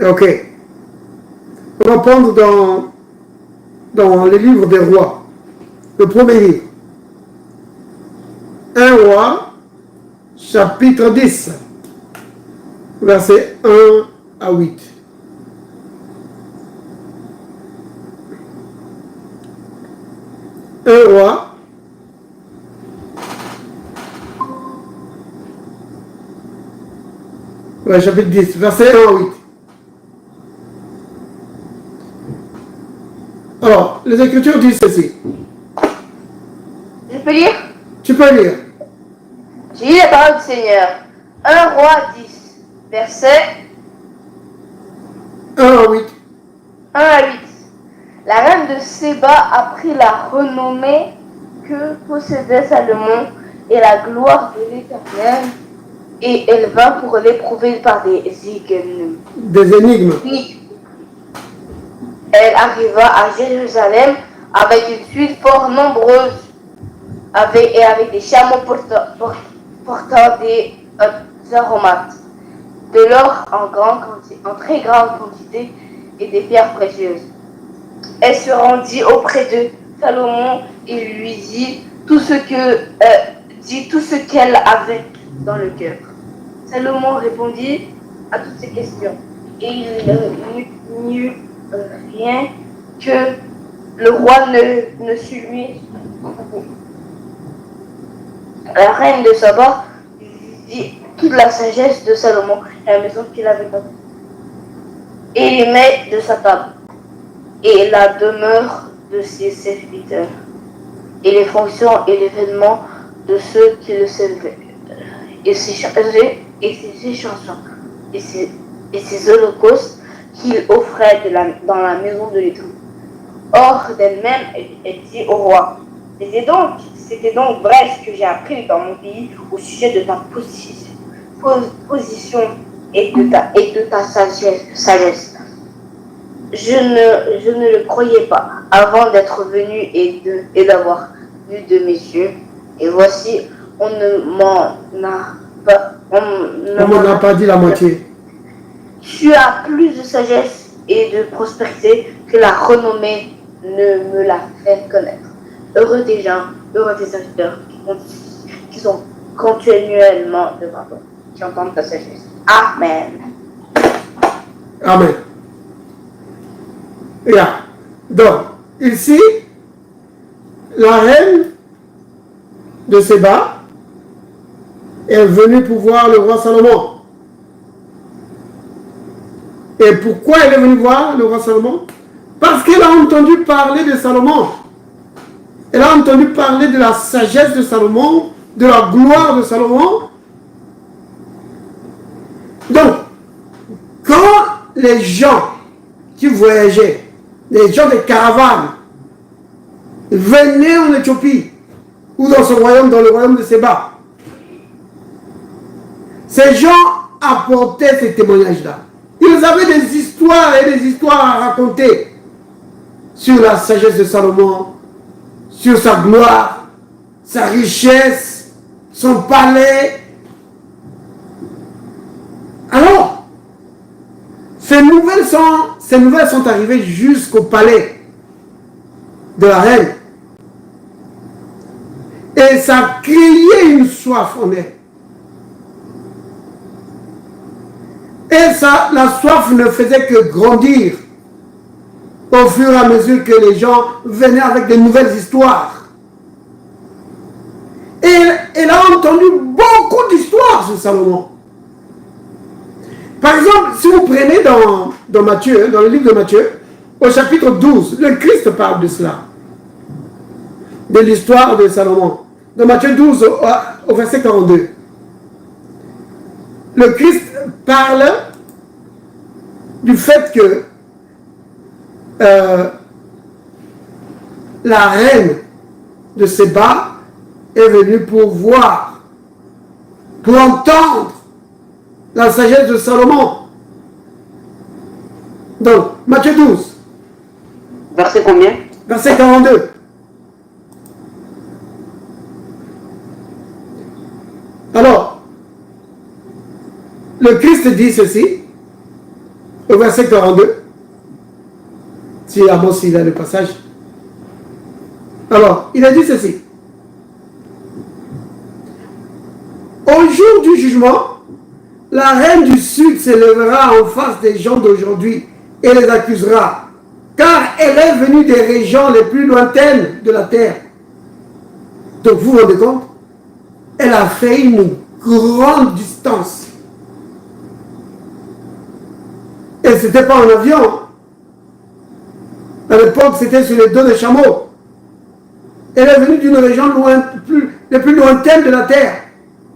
Ok. On va prendre dans les livres des rois. Le premier livre. 1 roi, chapitre 10, versets 1 à 8. Un roi, chapitre 10, verset 1 à 8. Alors, les Écritures disent ceci. Je peux lire? Tu peux lire. J'ai lu la parole du Seigneur. 1 roi 10, verset 1 à 8. 1 à 8. La reine de Séba a pris la renommée que possédait Salomon et la gloire de l'Éternel, et elle vint pour l'éprouver par des énigmes. Des énigmes. Elle arriva à Jérusalem avec une suite fort nombreuse et avec des chameaux portant des aromates, de l'or en très grande quantité et des pierres précieuses. Elle se rendit auprès de Salomon et lui dit tout ce qu'elle avait dans le cœur. Salomon répondit à toutes ces questions et il n'y eut rien que le roi ne sut lui. La reine de Saba vit toute la sagesse de Salomon et la maison qu'il avait bâtie, et les mets de sa table, et la demeure de ses serviteurs, et les fonctions et les vêtements de ceux qui le servaient, et ses chansons, et ses holocaustes qu'il offrait dans la maison de l'Éternel. Or d'elle-même, elle dit au roi, c'était donc vrai ce que j'ai appris dans mon pays au sujet de ta position et de ta sagesse. Je ne le croyais pas avant d'être venu et d'avoir vu de mes yeux. Et voici, on ne m'en a pas dit la moitié. Tu as plus de sagesse et de prospérité que la renommée ne me l'a fait connaître. Heureux tes gens, heureux tes serviteurs qui sont continuellement devant toi, qui entendent ta sagesse. Amen. Amen. Yeah. Donc, ici, la reine de Séba est venue pour voir le roi Salomon. Et pourquoi elle est venue voir le roi Salomon? Parce qu'elle a entendu parler de Salomon. Elle a entendu parler de la sagesse de Salomon, de la gloire de Salomon. Donc, quand les gens qui voyageaient, les gens des caravanes, venaient en Éthiopie, ou dans ce royaume, dans le royaume de Séba, ces gens apportaient ces témoignages-là. Ils avaient des histoires et des histoires à raconter sur la sagesse de Salomon, sur sa gloire, sa richesse, son palais. Alors, ces nouvelles sont arrivées jusqu'au palais de la reine. Et ça a créé une soif en elle. Et ça, la soif ne faisait que grandir au fur et à mesure que les gens venaient avec de nouvelles histoires. Et elle a entendu beaucoup d'histoires sur Salomon. Par exemple, si vous prenez dans Matthieu, dans le livre de Matthieu, au chapitre 12, le Christ parle de cela, de l'histoire de Salomon. Dans Matthieu 12, au verset 42, le Christ parle du fait que la reine de Séba est venue pour voir, pour entendre la sagesse de Salomon. Donc, Matthieu 12. Verset combien? Verset 42. Alors, le Christ dit ceci. au verset 42. Si Amos, il a le passage. Alors, il a dit ceci. Au jour du jugement, la reine du Sud s'élèvera en face des gens d'aujourd'hui et les accusera, car elle est venue des régions les plus lointaines de la terre. Donc, vous vous rendez compte? Elle a fait une grande distance. Et ce n'était pas en avion. À l'époque, c'était sur les dos des chameaux. Elle est venue d'une région les plus lointaines de la terre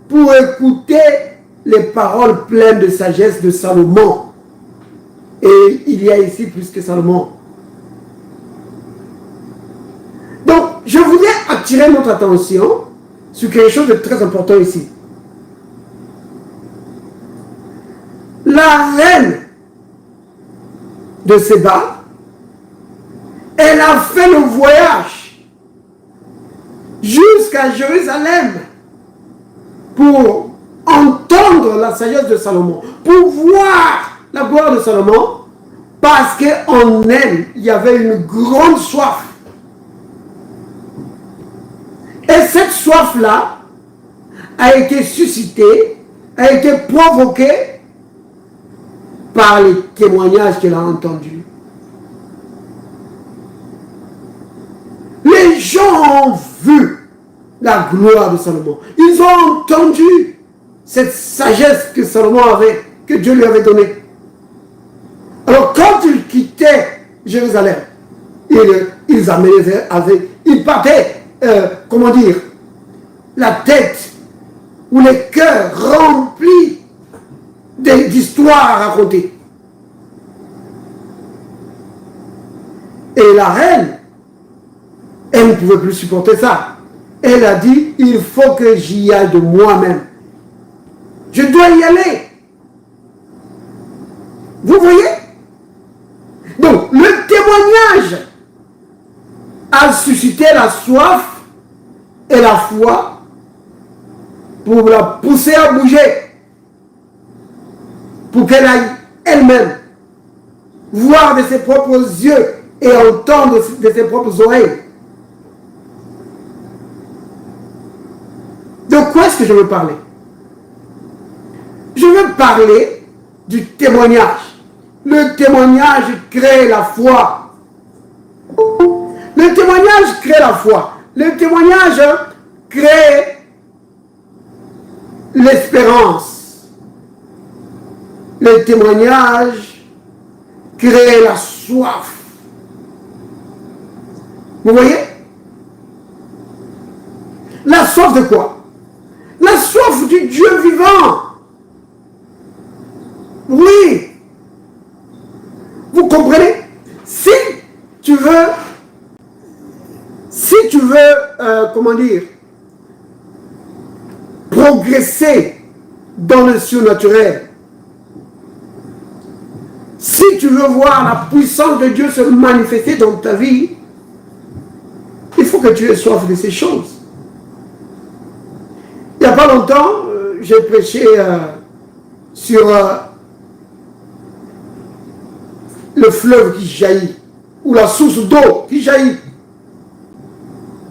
pour écouter les paroles pleines de sagesse de Salomon. Et il y a ici plus que Salomon. Donc, je voulais attirer notre attention sur quelque chose de très important ici. La reine de Séba, elle a fait le voyage jusqu'à Jérusalem pour entendre la sagesse de Salomon, pour voir la gloire de Salomon, parce qu'en elle, il y avait une grande soif. Et cette soif-là a été suscitée, a été provoquée par les témoignages qu'elle a entendus. Les gens ont vu la gloire de Salomon. Ils ont entendu cette sagesse que Salomon avait, que Dieu lui avait donnée. Alors quand ils quittaient Jérusalem, ils partaient, comment dire, la tête ou les cœurs remplis d'histoires à raconter. Et la reine, elle ne pouvait plus supporter ça. Elle a dit, il faut que j'y aille de moi-même. Je dois y aller. Vous voyez? Donc, le témoignage a suscité la soif et la foi pour la pousser à bouger, pour qu'elle aille elle-même voir de ses propres yeux et entendre de ses propres oreilles. De quoi est-ce que je veux parler? Je veux parler du témoignage. Le témoignage crée la foi. Le témoignage crée la foi. Le témoignage crée l'espérance. Le témoignage crée la soif. Vous voyez? La soif de quoi? La soif du Dieu vivant. Oui. Vous comprenez? Si tu veux, comment dire, progresser dans le surnaturel, si tu veux voir la puissance de Dieu se manifester dans ta vie, il faut que tu aies soif de ces choses. Il n'y a pas longtemps, j'ai prêché sur le fleuve qui jaillit, ou la source d'eau qui jaillit.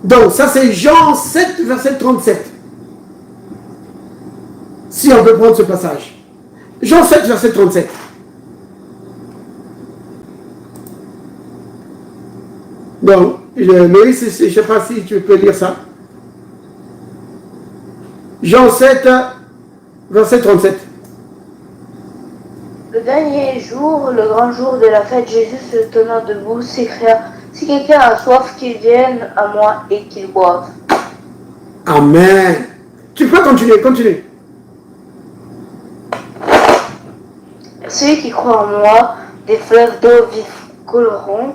Donc, ça c'est Jean 7, verset 37. Si on peut prendre ce passage. Jean 7, verset 37. Donc, Loïs, je ne sais pas si tu peux lire ça. Jean 7, verset 37. Le dernier jour, le grand jour de la fête, Jésus se tenant debout s'écria, si quelqu'un a soif, qu'il vienne à moi et qu'il boive. Amen. Tu peux continuer. Celui qui croit en moi, des fleuves d'eau vive couleront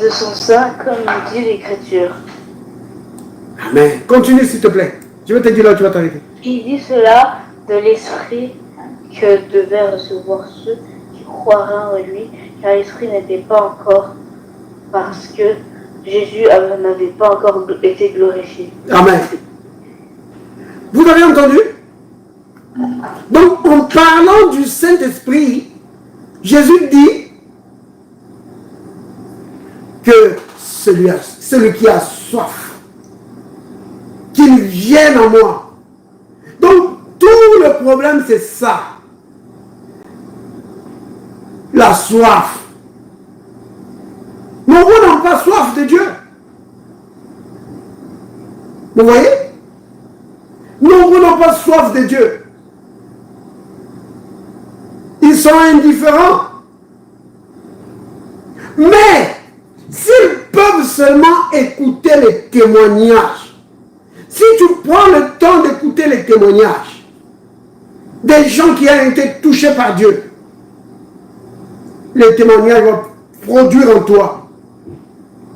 de son sein, comme le dit l'Écriture. Amen. Continue s'il te plaît. Je vais te dire là, tu vas t'arrêter. Il dit cela de l'Esprit que devaient recevoir ceux qui croiraient en lui, car l'Esprit n'était pas encore, parce que Jésus n'avait pas encore été glorifié. Amen. Vous avez entendu? Donc, en parlant du Saint-Esprit, Jésus dit que celui qui a soif, qu'il vienne à moi. Donc, tout le problème, c'est ça. La soif. Nombreux n'ont pas soif de Dieu. Vous voyez? Nombreux n'ont pas soif de Dieu. Ils sont indifférents. Mais, s'ils peuvent seulement écouter les témoignages, si tu prends le temps d'écouter les témoignages des gens qui ont été touchés par Dieu, les témoignages vont produire en toi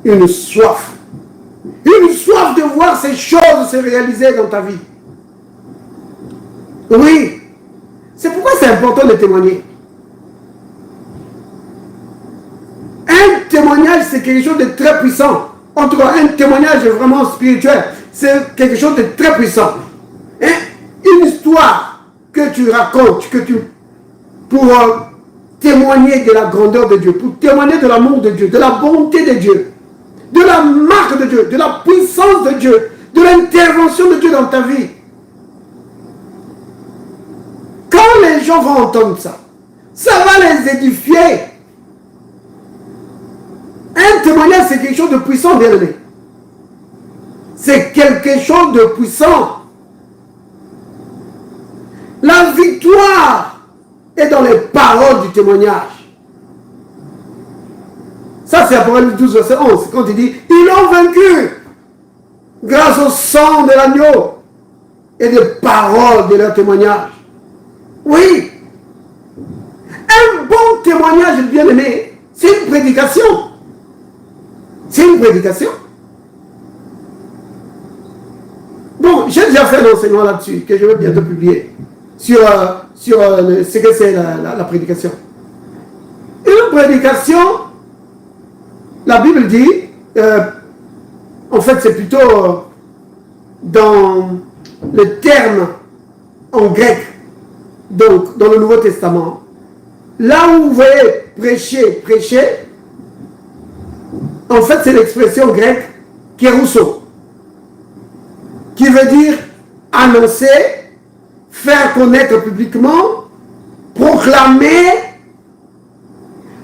une soif. Une soif de voir ces choses se réaliser dans ta vie. Oui. C'est pourquoi c'est important de témoigner. Un témoignage, c'est quelque chose de très puissant. En tout cas, un témoignage vraiment spirituel, c'est quelque chose de très puissant. Et une histoire que tu racontes, pour témoigner de la grandeur de Dieu, pour témoigner de l'amour de Dieu, de la bonté de Dieu, de la marque de Dieu, de la puissance de Dieu, de l'intervention de Dieu dans ta vie. Quand les gens vont entendre ça, ça va les édifier. Un témoignage, c'est quelque chose de puissant, bien aimé. C'est quelque chose de puissant. La victoire est dans les paroles du témoignage. Ça, c'est Apocalypse 12, verset 11, quand il dit « Ils l'ont vaincu grâce au sang de l'agneau et des paroles de leur témoignage. » Oui. Un bon témoignage, bien-aimé, c'est une prédication. C'est une prédication. Bon, j'ai déjà fait un enseignement là-dessus, que je vais bientôt publier, sur ce que c'est la prédication. Une prédication, la Bible dit, en fait c'est plutôt dans le terme en grec, donc dans le Nouveau Testament, là où vous voyez prêcher, en fait c'est l'expression grecque kérousso, qui veut dire annoncer, faire connaître publiquement, proclamer.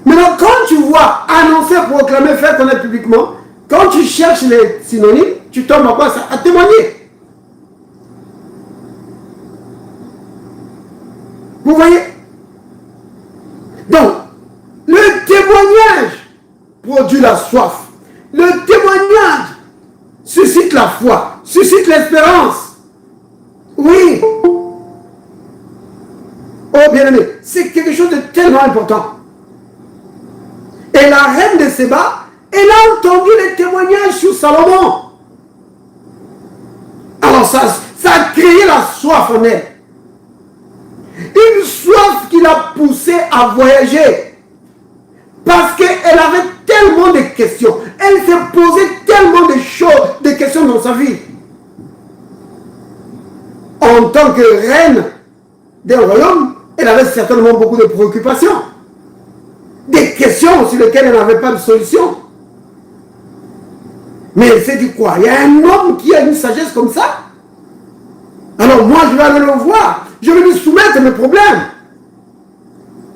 Maintenant, quand tu vois annoncer, proclamer, faire connaître publiquement, quand tu cherches les synonymes, tu tombes à quoi ça? À témoigner. Vous voyez? Donc, le témoignage produit la soif. Le témoignage suscite la foi, suscite l'espérance. Oui. Oh bien-aimé, c'est quelque chose de tellement important. Et la reine de Séba, elle a entendu les témoignages sur Salomon. Alors ça a créé la soif en elle. Une soif qui l'a poussée à voyager. Parce qu'elle avait tellement de questions. Elle s'est posé tellement de choses, de questions dans sa vie. En tant que reine d'un royaume, elle avait certainement beaucoup de préoccupations. Des questions sur lesquelles elle n'avait pas de solution. Mais elle s'est dit quoi? Il y a un homme qui a une sagesse comme ça? Alors moi je vais aller le voir. Je vais lui soumettre mes problèmes.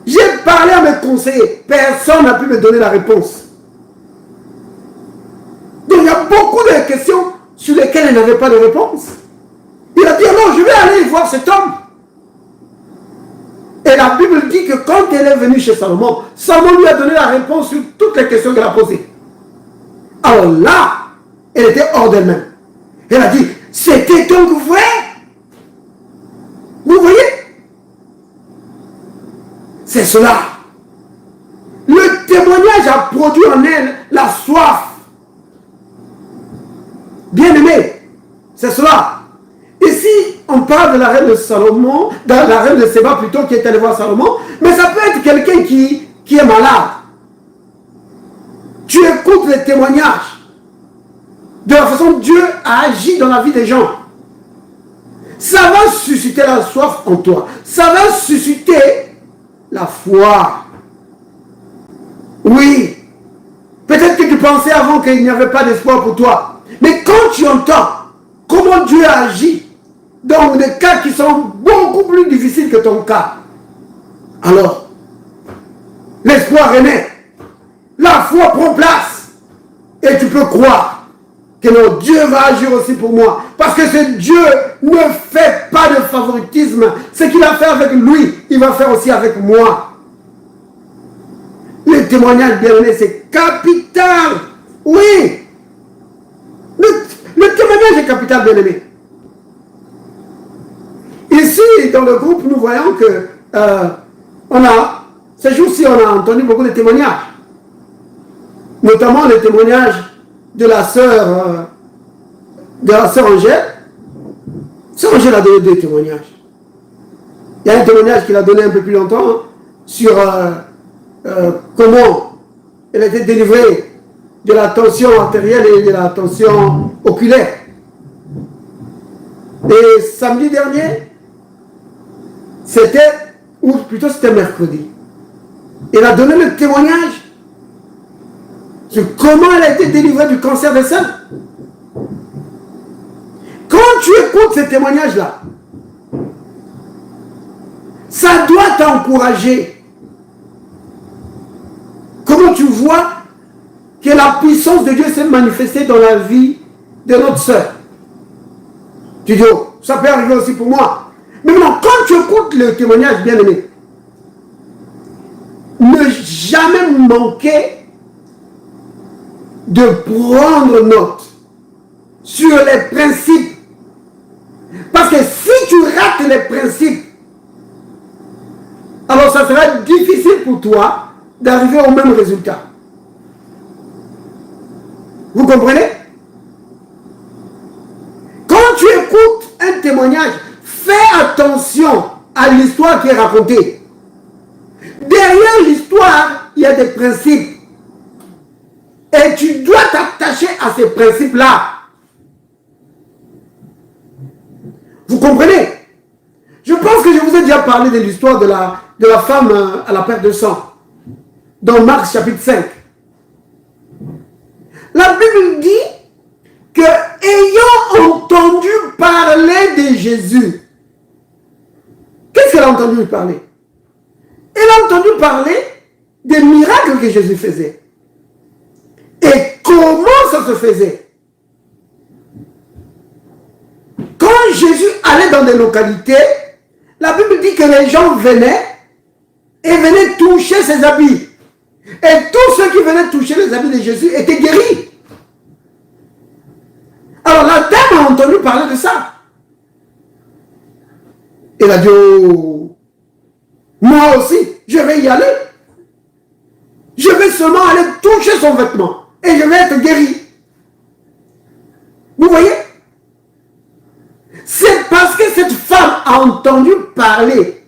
J'ai parlé à mes conseillers. Personne n'a pu me donner la réponse. Donc il y a beaucoup de questions sur lesquelles elle n'avait pas de réponse. Il a dit alors je vais aller voir cet homme. Et la Bible dit que quand elle est venue chez Salomon, Salomon lui a donné la réponse sur toutes les questions qu'elle a posées. Alors là, elle était hors d'elle-même. Elle a dit, c'était donc vrai? Vous voyez? C'est cela. Le témoignage a produit en elle la soif. Bien aimé, c'est cela. Ici, on parle de la reine de Salomon, de la reine de Séba plutôt, qui est allée voir Salomon, mais ça peut être quelqu'un qui est malade. Tu écoutes les témoignages de la façon dont Dieu a agi dans la vie des gens. Ça va susciter la soif en toi. Ça va susciter la foi. Oui. Peut-être que tu pensais avant qu'il n'y avait pas d'espoir pour toi. Mais quand tu entends comment Dieu agit dans des cas qui sont beaucoup plus difficiles que ton cas, alors, l'espoir est né. La foi prend place. Et tu peux croire que non, Dieu va agir aussi pour moi. Parce que ce Dieu ne fait pas de favoritisme. Ce qu'il a fait avec lui, il va faire aussi avec moi. Le témoignage, bien aimé, c'est capital. Oui. Le témoignage est capital, bien aimé. Ici, dans le groupe, nous voyons que ces jours-ci, on a entendu beaucoup de témoignages. Notamment le témoignage de la sœur Angèle. Sœur Angèle a donné 2 témoignages. Il y a un témoignage qu'il a donné un peu plus longtemps sur comment elle a été délivrée de la tension artérielle et de la tension oculaire. Et samedi dernier, ou plutôt c'était mercredi, elle a donné le témoignage sur comment elle a été délivrée du cancer des seins. Quand tu écoutes ces témoignages-là, ça doit t'encourager. Comment tu vois que la puissance de Dieu s'est manifestée dans la vie de notre sœur. Tu dis, oh, ça peut arriver aussi pour moi. Mais maintenant, quand tu écoutes le témoignage, bien aimé, ne jamais manquer de prendre note sur les principes. Parce que si tu rates les principes, alors ça sera difficile pour toi d'arriver au même résultat. Vous comprenez? Quand tu écoutes un témoignage, fais attention à l'histoire qui est racontée. Derrière l'histoire, il y a des principes. Et tu dois t'attacher à ces principes-là. Vous comprenez? Je pense que je vous ai déjà parlé de l'histoire de la femme à la perte de sang. Dans Marc chapitre 5. La Bible dit que, ayant entendu parler de Jésus, qu'est-ce qu'elle a entendu parler? Elle a entendu parler des miracles que Jésus faisait. Et comment ça se faisait? Quand Jésus allait dans des localités, la Bible dit que les gens venaient et venaient toucher ses habits. Et tous ceux qui venaient toucher les habits de Jésus étaient guéris. Alors la dame a entendu parler de ça. Elle a dit, oh, moi aussi, je vais y aller. Je vais seulement aller toucher son vêtement. Et je vais être guéri. Vous voyez? C'est parce que cette femme a entendu parler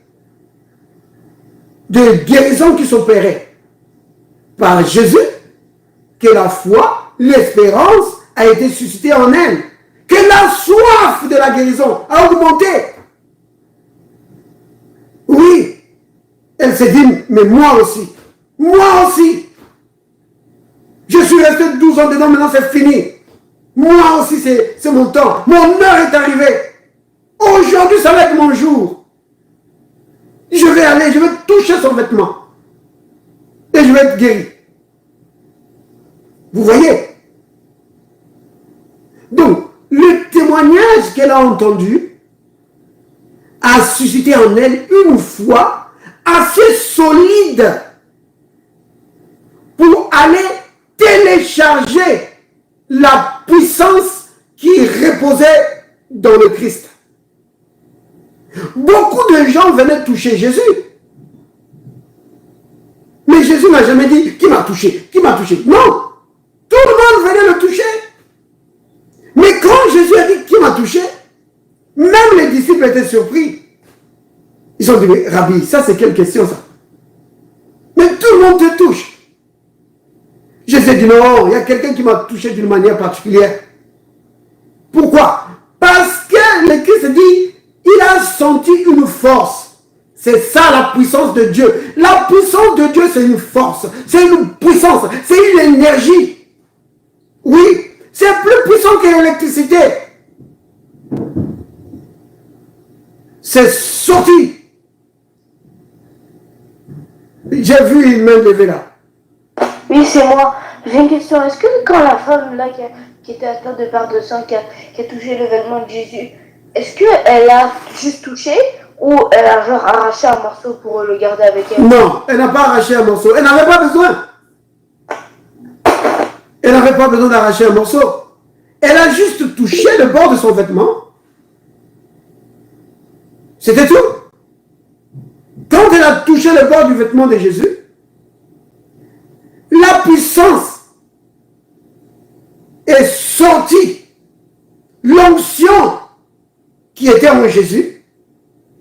de guérisons qui s'opéraient par Jésus que la foi, l'espérance a été suscitée en elle. Que la soif de la guérison a augmenté. Oui. Elle s'est dit, mais moi aussi. Moi aussi. Je suis resté 12 ans dedans, maintenant c'est fini. Moi aussi, c'est mon temps. Mon heure est arrivée. Aujourd'hui, ça va être mon jour. Je vais aller, je vais toucher son vêtement. Et je vais être guéri. Vous voyez? Donc, le témoignage qu'elle a entendu a suscité en elle une foi assez solide pour aller télécharger la puissance qui reposait dans le Christ. Beaucoup de gens venaient toucher Jésus. Mais Jésus n'a jamais dit, qui m'a touché? Qui m'a touché? Non. Tout le monde venait le toucher. Mais quand Jésus a dit, qui m'a touché? Même les disciples étaient surpris. Ils ont dit, mais Rabbi, ça c'est quelle question ça? Mais tout le monde te touche. Jésus dit, non, il y a quelqu'un qui m'a touché d'une manière particulière. Pourquoi? Parce que le Christ dit, il a senti une force. C'est ça la puissance de Dieu. La puissance de Dieu, c'est une force, c'est une puissance, c'est une énergie. Oui, c'est plus puissant que l'électricité. C'est sorti. J'ai vu une main levée là. Oui, c'est moi. J'ai une question. Est-ce que quand la femme là qui était atteinte de perte de sang, qui a touché le vêtement de Jésus, est-ce qu'elle a juste touché ou elle a genre arraché un morceau pour le garder avec elle? Non, elle n'a pas arraché un morceau. Elle n'avait pas besoin. Elle n'avait pas besoin d'arracher un morceau. Elle a juste touché le bord de son vêtement. C'était tout. Quand elle a touché le bord du vêtement de Jésus, la puissance est sortie. L'onction qui était en Jésus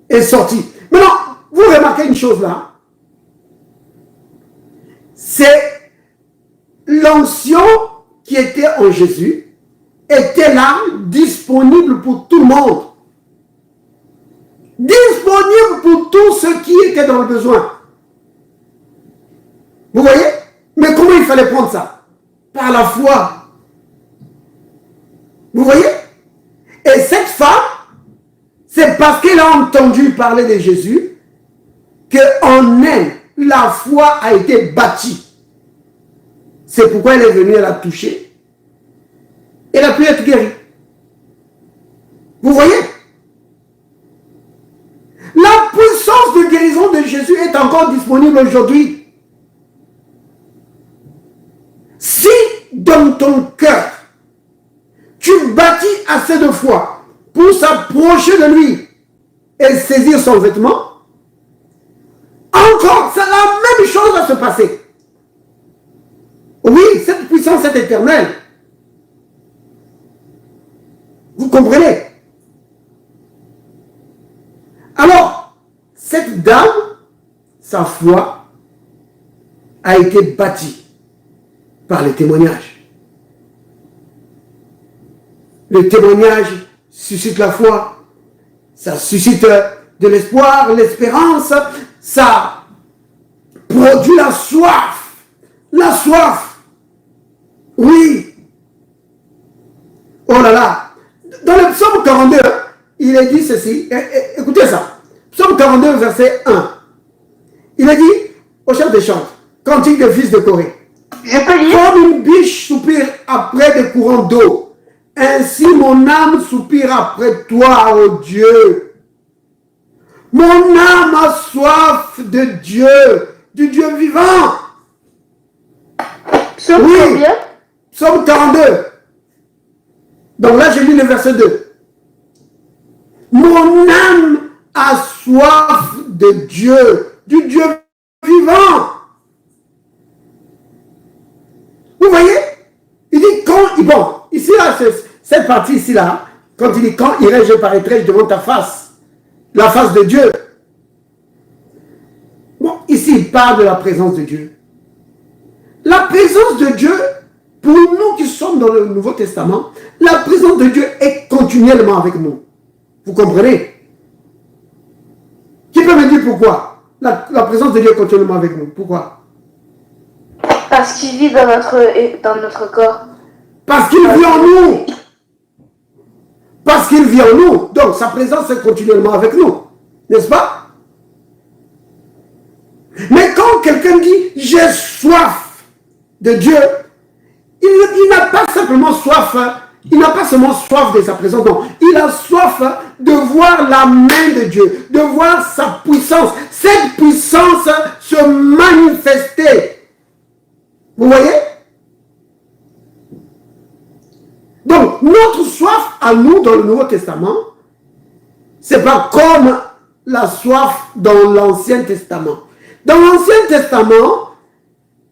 est sortie. Maintenant, vous remarquez une chose là. C'est l'onction qui était en Jésus était là, disponible pour tout le monde. Disponible pour tous ceux qui étaient dans le besoin. Vous voyez? Mais comment il fallait prendre ça? Par la foi. Vous voyez? Et cette femme, c'est parce qu'elle a entendu parler de Jésus qu'en elle, la foi a été bâtie. C'est pourquoi elle est venue, elle a touché. Elle a pu être guérie. Vous voyez? La puissance de guérison de Jésus est encore disponible aujourd'hui. Si dans ton cœur, tu bâtis assez de foi pour s'approcher de lui et saisir son vêtement, encore, c'est la même chose va se passer. Oui, cette puissance est éternelle. Vous comprenez? Alors, cette dame, sa foi a été bâtie par les témoignages. Le témoignage suscite la foi, ça suscite de l'espoir, l'espérance, ça produit la soif. La soif. Oui. Oh là là. Dans le psaume 42, il est dit ceci. Écoutez ça. Psaume 42, verset 1. Il est dit au chef des chants, cantique de fils de Corée. Je peux lire? Comme une biche soupire après des courants d'eau, ainsi mon âme soupire après toi, ô Dieu. Mon âme a soif de Dieu, du Dieu vivant. Psaume combien? Psaume 42. Donc là, je lis le verset 2. Mon âme a soif de Dieu, du Dieu vivant. Vous voyez? Il dit quand, bon, ici là, cette partie ici là, quand il dit quand irai-je paraîtrai devant ta face, la face de Dieu. Bon, ici il parle de la présence de Dieu. La présence de Dieu, pour nous qui sommes dans le Nouveau Testament, la présence de Dieu est continuellement avec nous. Vous comprenez? Qui peut me dire pourquoi la présence de Dieu est continuellement avec nous? Pourquoi? Parce qu'il vit dans notre corps. Parce qu'il vit en nous. Parce qu'il vit en nous. Donc sa présence est continuellement avec nous. N'est-ce pas? Mais quand quelqu'un dit « j'ai soif de Dieu », il n'a pas simplement soif, il n'a pas seulement soif de sa présence, non. Il a soif de voir la main de Dieu, de voir sa puissance, cette puissance se manifester. Vous voyez? Donc, notre soif à nous dans le Nouveau Testament, c'est pas comme la soif dans l'Ancien Testament. Dans l'Ancien Testament,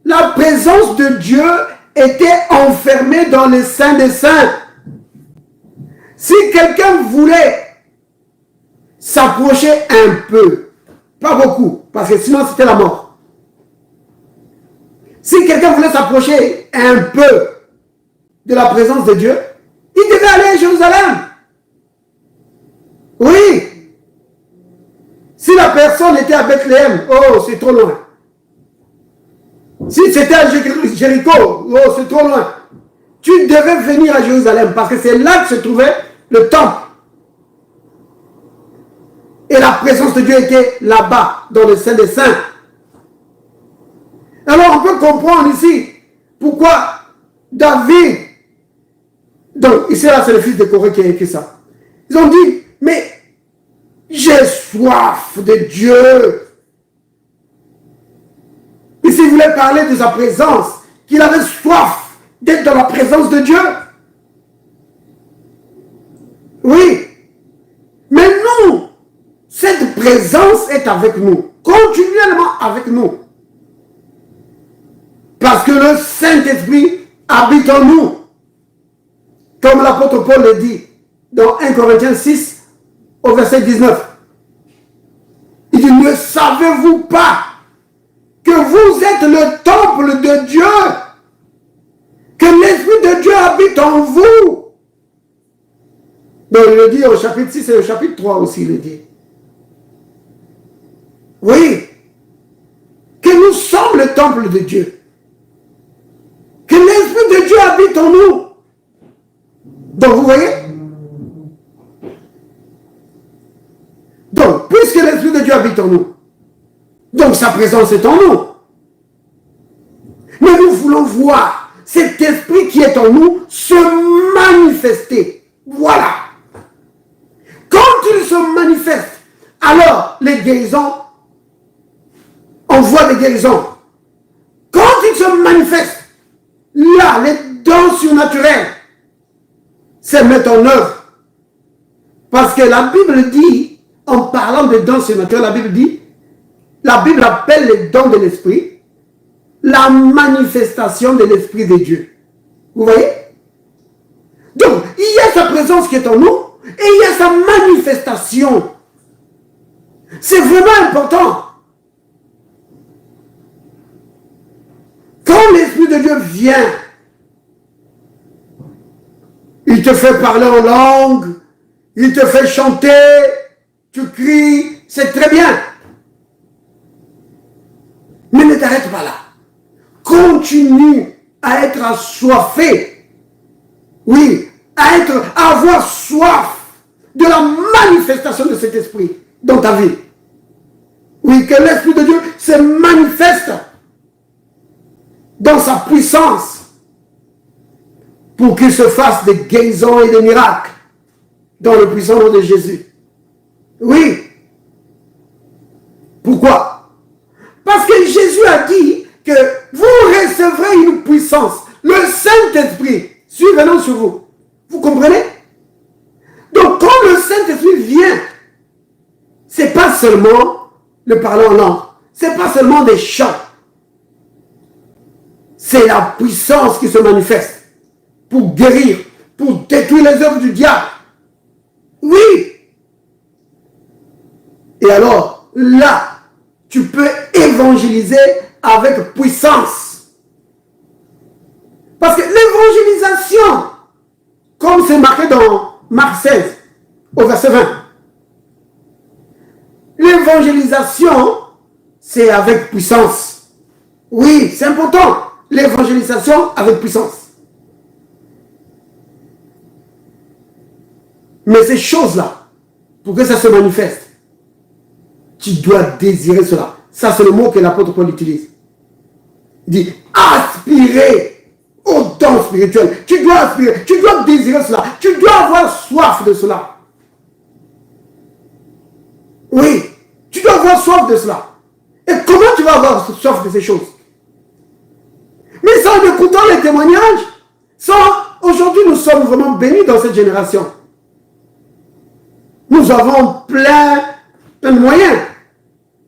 la présence de Dieu était enfermée dans les saints des saints. Si quelqu'un voulait s'approcher un peu, pas beaucoup, parce que sinon c'était la mort. Si quelqu'un voulait s'approcher un peu de la présence de Dieu, il devait aller à Jérusalem. Oui. Si la personne personne était à Bethléem, oh, c'est trop loin. Si c'était à Jéricho, oh, c'est trop loin. Tu devais venir à Jérusalem parce que c'est là que se trouvait le temple. Et la présence de Dieu était là-bas, dans le Saint des Saints. Alors on peut comprendre ici pourquoi David, donc ici là c'est le fils de Corée qui a écrit ça. Ils ont dit, mais j'ai soif de Dieu. Ici il voulait parler de sa présence, qu'il avait soif d'être dans la présence de Dieu. Oui. Mais nous, cette présence est avec nous, continuellement avec nous. Parce que le Saint-Esprit habite en nous. Comme l'apôtre Paul le dit dans 1 Corinthiens 6, au verset 19. Il dit, ne savez-vous pas que vous êtes le temple de Dieu, que l'Esprit de Dieu habite en vous? Donc il le dit au chapitre 6 et au chapitre 3 aussi, il le dit. Oui, que nous sommes le temple de Dieu. Que l'Esprit de Dieu habite en nous. Donc, vous voyez? Donc, puisque l'Esprit de Dieu habite en nous, donc sa présence est en nous. Mais nous voulons voir cet Esprit qui est en nous se manifester. Voilà. Quand il se manifeste, alors les guérisons, on voit des guérisons. Quand il se manifeste, là, les dons surnaturels se mettent en œuvre. Parce que la Bible dit, en parlant de dons surnaturels, la Bible appelle les dons de l'Esprit la manifestation de l'Esprit de Dieu. Vous voyez? Donc, il y a sa présence qui est en nous et il y a sa manifestation. C'est vraiment important. Quand l'Esprit de Dieu vient, il te fait parler en langue, il te fait chanter, tu cries, c'est très bien. Mais ne t'arrête pas là. Continue à être assoiffé. Oui, à avoir soif de la manifestation de cet esprit dans ta vie. Oui, que l'Esprit de Dieu se manifeste dans sa puissance pour qu'il se fasse des guérisons et des miracles dans le puissant nom de Jésus. Oui. Pourquoi? Parce que Jésus a dit que vous recevrez une puissance, le Saint-Esprit survenant sur vous. Vous comprenez? Donc quand le Saint-Esprit vient, c'est pas seulement le parler en langue, c'est pas seulement des chants, c'est la puissance qui se manifeste pour guérir, pour détruire les œuvres du diable. Oui. Et alors, là, tu peux évangéliser avec puissance. Parce que l'évangélisation, comme c'est marqué dans Marc 16, au verset 20, l'évangélisation, c'est avec puissance. Oui, c'est important. L'évangélisation avec puissance. Mais ces choses-là, pour que ça se manifeste, tu dois désirer cela. Ça, c'est le mot que l'apôtre Paul utilise. Il dit, aspirer au don spirituel. Tu dois aspirer, tu dois désirer cela. Tu dois avoir soif de cela. Oui, tu dois avoir soif de cela. Et comment tu vas avoir soif de ces choses? Mais sans écoutant les témoignages, aujourd'hui nous sommes vraiment bénis dans cette génération. Nous avons plein de moyens,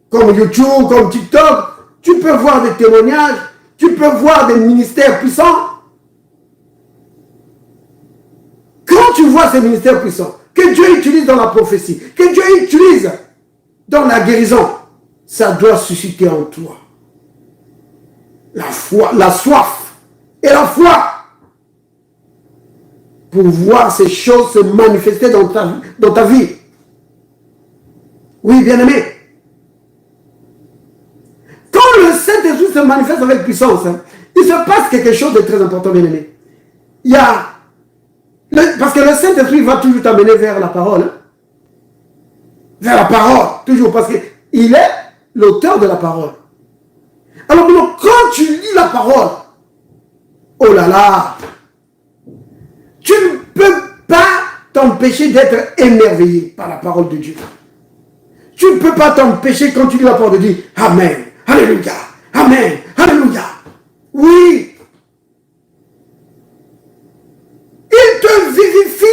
comme YouTube, comme TikTok. Tu peux voir des témoignages, tu peux voir des ministères puissants. Quand tu vois ces ministères puissants, que Dieu utilise dans la prophétie, que Dieu utilise dans la guérison, ça doit susciter en toi la foi, la soif et la foi pour voir ces choses se manifester dans ta vie. Oui, bien-aimé. se manifeste avec puissance, hein, il se passe quelque chose de très important, bien aimé. Il y a... parce que le Saint-Esprit va toujours t'amener vers la parole. Hein, vers la parole, toujours, parce qu'il est l'auteur de la parole. Alors, quand tu lis la parole, oh là là, tu ne peux pas t'empêcher d'être émerveillé par la parole de Dieu. Tu ne peux pas t'empêcher quand tu lis la parole de Dieu. Amen, alléluia, amen, alléluia. Oui. Il te vivifie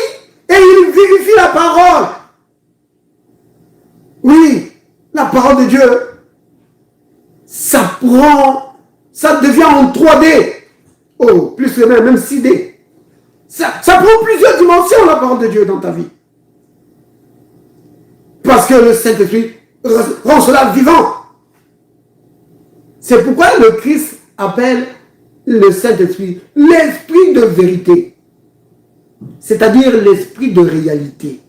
et il vivifie la parole. Oui, la parole de Dieu, ça devient en 3D. Oh, plus que même 6D. Ça prend plusieurs dimensions, la parole de Dieu, dans ta vie. Parce que le Saint-Esprit rend cela vivant. C'est pourquoi le Christ appelle le Saint-Esprit l'Esprit de vérité. C'est-à-dire l'Esprit de réalité.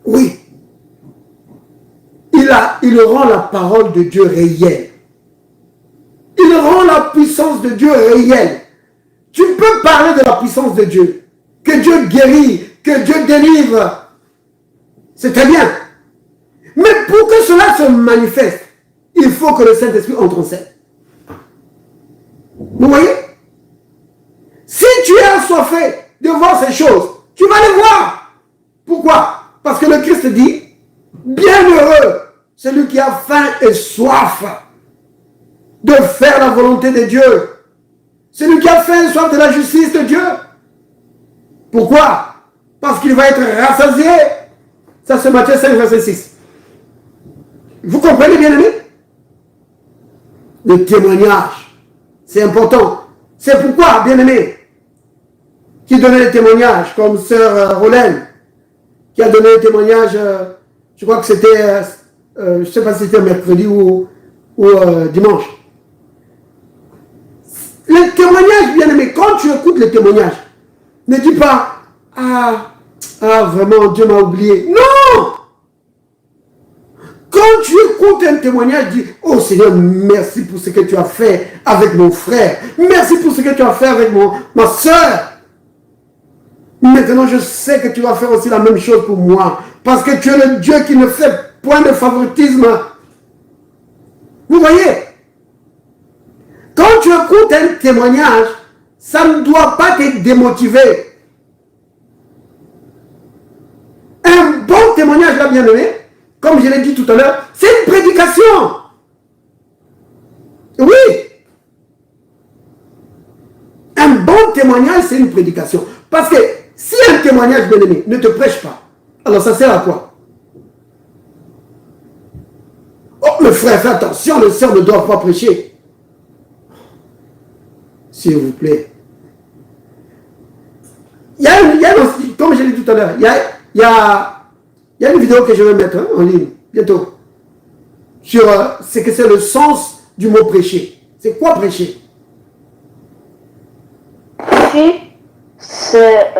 Oui. Il rend la parole de Dieu réelle. Il rend la puissance de Dieu réelle. Tu peux parler de la puissance de Dieu. Que Dieu guérit, que Dieu délivre. C'est très bien. Mais pour que cela se manifeste, il faut que le Saint-Esprit entre en scène. Vous voyez? Si tu es assoiffé de voir ces choses, tu vas les voir. Pourquoi? Parce que le Christ dit, bienheureux celui qui a faim et soif de faire la volonté de Dieu. Celui qui a faim et soif de la justice de Dieu. Pourquoi? Parce qu'il va être rassasié. Ça c'est Matthieu 5, verset 6. Vous comprenez, bien aimé? Le témoignage, c'est important. C'est pourquoi, bien aimé, qui donnait le témoignage, comme sœur Rolène, qui a donné le témoignage, je crois que c'était, je ne sais pas si c'était mercredi ou dimanche. Le témoignage, bien aimé, quand tu écoutes le témoignage, ne dis pas, vraiment, Dieu m'a oublié. Non! Quand tu écoutes un témoignage, dis, oh Seigneur, merci pour ce que tu as fait avec mon frère. Merci pour ce que tu as fait avec ma soeur. Maintenant, je sais que tu vas faire aussi la même chose pour moi. Parce que tu es le Dieu qui ne fait point de favoritisme. Vous voyez? Quand tu écoutes un témoignage, ça ne doit pas te démotiver. Un bon témoignage, là, bien aimé, comme je l'ai dit tout à l'heure, c'est une prédication. Oui. Un bon témoignage, c'est une prédication. Parce que si un témoignage, bien aimé, ne te prêche pas, alors ça sert à quoi? Oh, le frère, fais attention, les sœurs ne doivent pas prêcher. S'il vous plaît. Il y a aussi, comme je l'ai dit tout à l'heure, il y a une vidéo que je vais mettre en ligne, bientôt, sur ce que c'est le sens du mot prêcher. C'est quoi prêcher? Prêcher, c'est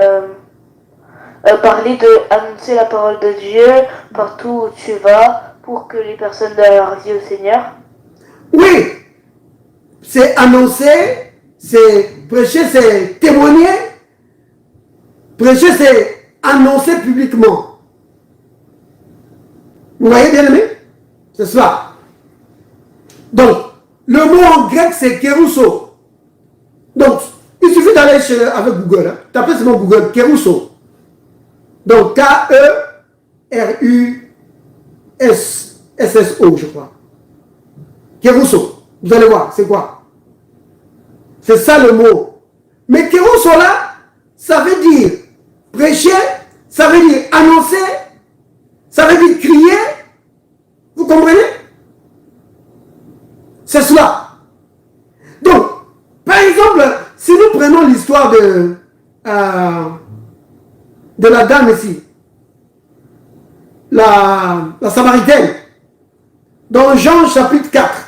parler annoncer la parole de Dieu partout où tu vas pour que les personnes donnent leur vie au Seigneur. Oui, c'est annoncer, c'est prêcher, c'est témoigner. Prêcher, c'est annoncer publiquement. Vous voyez, bien aimé? C'est cela. Donc, le mot en grec, c'est kérousso. Donc, il suffit d'aller avec Google. Hein. Tapez ce mot Google, kérousso. Donc, K-E-R-U-S-S-O, je crois. Kérousso. Vous allez voir, c'est quoi? C'est ça le mot. Mais kérousso là, ça veut dire prêcher, ça veut dire annoncer, ça veut dire crier. Vous comprenez? C'est cela. Donc, par exemple, si nous prenons l'histoire de la dame ici, la Samaritaine, dans Jean chapitre 4.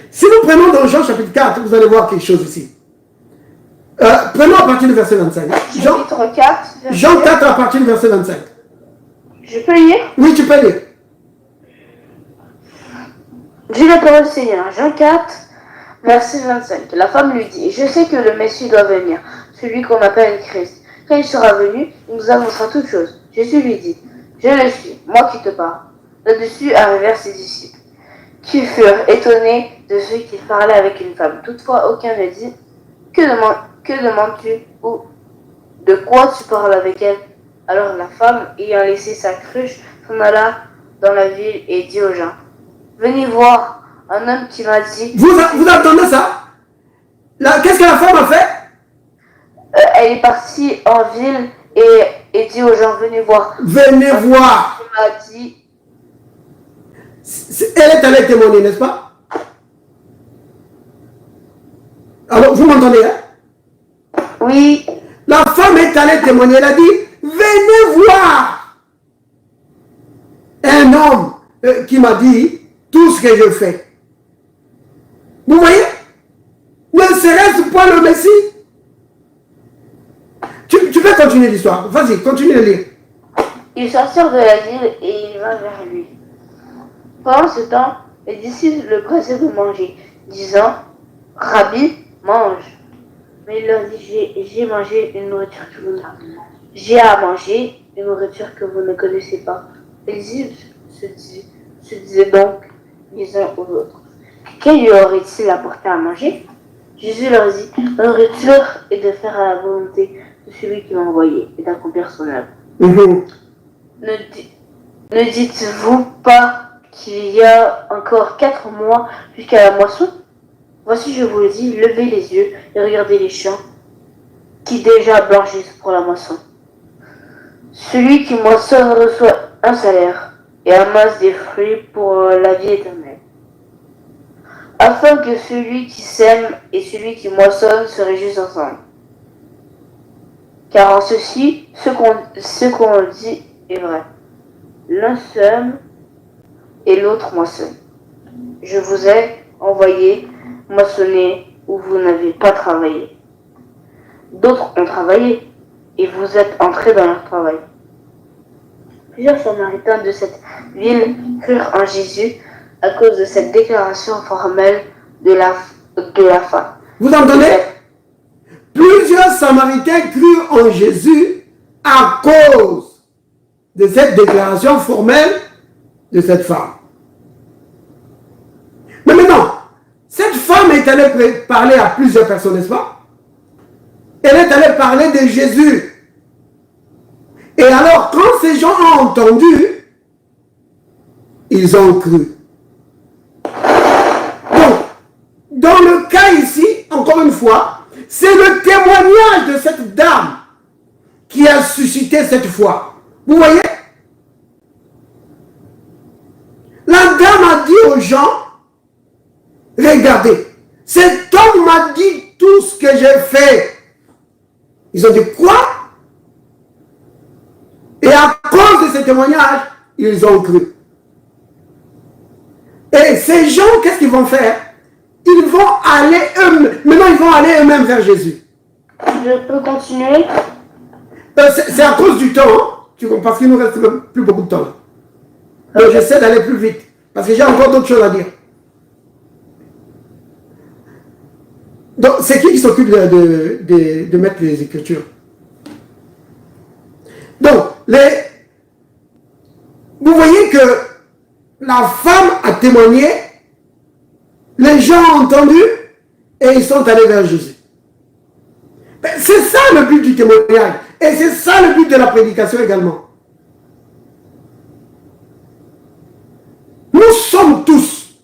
Si nous prenons dans Jean chapitre 4, vous allez voir quelque chose ici. Prenons à partir du verset 25. Chapitre 4. Jean 4 à partir du verset 25. Je peux lire? Oui, tu peux lire. Jésus la parole du Seigneur. Jean 4, verset 25. La femme lui dit, je sais que le Messie doit venir, celui qu'on appelle Christ. Quand il sera venu, il nous annoncera toutes choses. Jésus lui dit, je le suis, moi qui te parle. Là-dessus arrivèrent ses disciples, qui furent étonnés de ce qu'il parlait avec une femme. Toutefois, aucun ne dit, que demandes-tu ou de quoi tu parles avec elle? Alors la femme, ayant laissé sa cruche, s'en alla dans la ville et dit aux gens, venez voir un homme qui m'a dit... Vous entendez ça? Qu'est-ce que la femme a fait? Elle est partie en ville et dit aux gens, venez voir. Venez voir. Elle m'a dit... Elle est allée témoigner, n'est-ce pas? Alors, vous m'entendez, hein? Oui. La femme est allée témoigner, elle a dit, venez voir un homme qui m'a dit tout ce que je fais. Vous voyez? Ne serait-ce pas le Messie? Tu peux continuer l'histoire. Vas-y, continue de lire. Ils sortirent de la ville et il vint vers lui. Pendant ce temps, les disciples le pressaient de manger, disant, Rabbi, mange. Mais il leur dit, j'ai mangé une nourriture que vous j'ai à manger une nourriture que vous ne connaissez pas. Les disciples se disaient donc les uns aux autres, quel lui aurait-il apporté à manger? Jésus leur dit, la nourriture est de faire à la volonté de celui qui m'a envoyé et d'accomplir son œuvre. Ne dites-vous pas qu'il y a encore 4 mois jusqu'à la moisson? Voici, je vous le dis, levez les yeux et regardez les champs qui déjà blanchissent pour la moisson. Celui qui moissonne reçoit un salaire et amasse des fruits pour la vie éternelle, afin que celui qui sème et celui qui moissonne se réjouissent ensemble. Car en ceci, ce qu'on dit est vrai. L'un sème et l'autre moissonne. Je vous ai envoyé moissonner où vous n'avez pas travaillé. D'autres ont travaillé et vous êtes entrés dans leur travail. Plusieurs Samaritains de cette ville crurent en Jésus à cause de cette déclaration formelle de la femme. Vous entendez? Plusieurs Samaritains crurent en Jésus à cause de cette déclaration formelle de cette femme. Mais maintenant, cette femme est allée parler à plusieurs personnes, n'est-ce pas? Elle est allée parler de Jésus. Et alors, quand ces gens ont entendu, ils ont cru. Donc, dans le cas ici, encore une fois, c'est le témoignage de cette dame qui a suscité cette foi. Vous voyez? La dame a dit aux gens, regardez, cet homme m'a dit tout ce que j'ai fait. Ils ont dit quoi? Et à cause de ce témoignage, ils ont cru. Et ces gens, qu'est-ce qu'ils vont faire? Ils vont aller eux-mêmes. Maintenant, ils vont aller eux-mêmes vers Jésus. Je peux continuer? C'est à cause du temps, hein? Parce qu'il nous reste plus beaucoup de temps. Donc j'essaie d'aller plus vite. Parce que j'ai encore d'autres choses à dire. Donc, c'est qui s'occupe de mettre les Écritures? Donc, vous voyez que la femme a témoigné, les gens ont entendu et ils sont allés vers Jésus. C'est ça le but du témoignage. Et c'est ça le but de la prédication également. Nous sommes tous,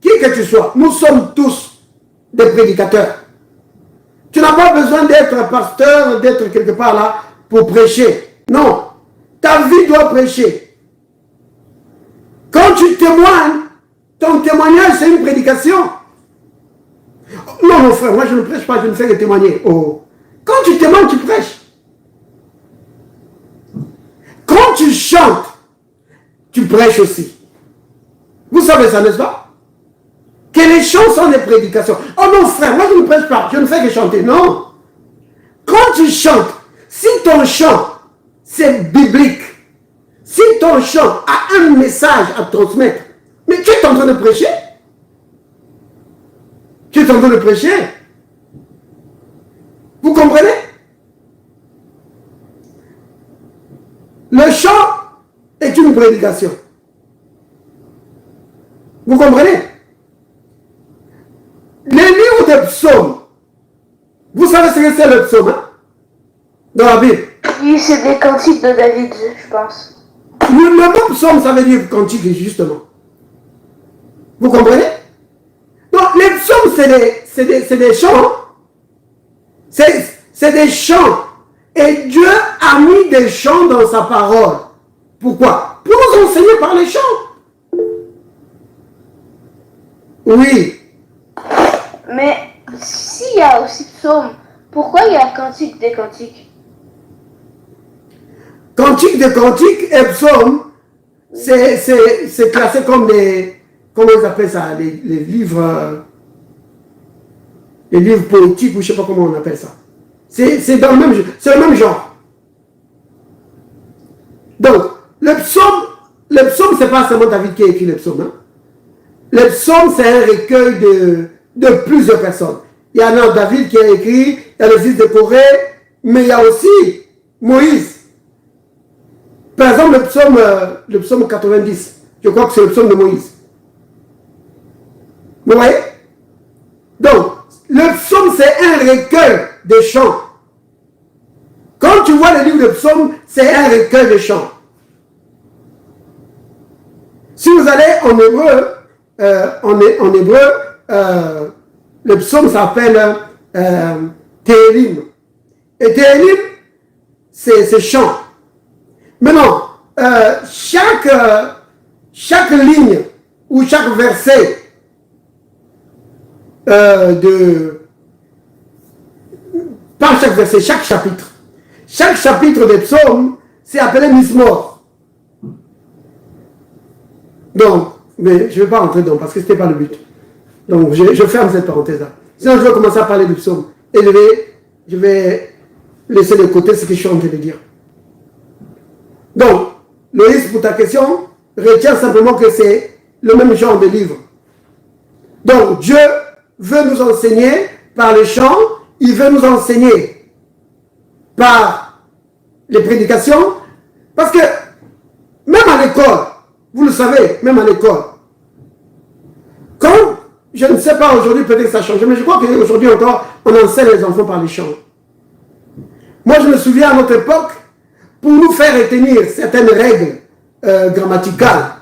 qui que tu sois, nous sommes tous des prédicateurs. Tu n'as pas besoin d'être pasteur, d'être quelque part là pour prêcher. Non, ta vie doit prêcher. Quand tu témoignes, ton témoignage c'est une prédication. Non mon frère, moi je ne prêche pas, je ne fais que témoigner. Oh. Quand tu témoignes, tu prêches. Quand tu chantes, tu prêches aussi. Vous savez ça, n'est-ce pas? Que les chants sont des prédications. Oh non frère, moi je ne prêche pas, je ne fais que chanter. Non. Quand tu chantes, si ton chant c'est biblique, si ton chant a un message à transmettre, Mais tu es en train de prêcher. Tu es en train de prêcher. Vous comprenez? Le chant est une prédication. Vous comprenez? Les livres des psaumes, vous savez ce que c'est le psaume, hein? Dans la Bible. Oui, c'est des cantiques de David, je pense. Le mot psaume, ça veut dire cantique, justement. Vous comprenez? Donc, les psaumes, c'est des chants. C'est des chants. Et Dieu a mis des chants dans sa parole. Pourquoi? Pour nous enseigner par les chants. Oui. Mais s'il y a aussi psaume, pourquoi il y a cantique des cantiques? Cantique des cantiques et psaume, c'est classé comme des... Comment ils appellent ça? Les livres... les livres poétiques, ou je ne sais pas comment on appelle ça. C'est le même genre. Donc, le psaume, c'est pas seulement David qui a écrit le psaume. Hein. Le psaume, c'est un recueil de plusieurs personnes. Il y en a David qui a écrit, il y a le fils de Corée, mais il y a aussi Moïse. Par exemple, le psaume 90, je crois que c'est le psaume de Moïse. Vous voyez? Donc, le psaume, c'est un recueil de chants. Quand tu vois le livre de psaume, c'est un recueil de chants. Si vous allez en hébreu, le psaume s'appelle Télim. Et Télim, c'est chant. Maintenant, chaque ligne ou chaque verset pas chaque verset, chaque chapitre des psaumes, c'est appelé Mismor. Donc, mais je ne vais pas rentrer dedans parce que ce n'était pas le but. Donc, je ferme cette parenthèse-là. Sinon, je vais commencer à parler du psaume. Et je vais laisser de côté ce que je suis en train de dire. Donc, Loïs, pour ta question, retiens simplement que c'est le même genre de livre. Donc, Dieu veut nous enseigner par les chants, il veut nous enseigner par les prédications, parce que même à l'école, vous le savez, même à l'école, quand, je ne sais pas aujourd'hui, peut-être que ça a changé, mais je crois qu'aujourd'hui encore, on enseigne les enfants par les chants. Moi, je me souviens à notre époque, pour nous faire retenir certaines règles grammaticales,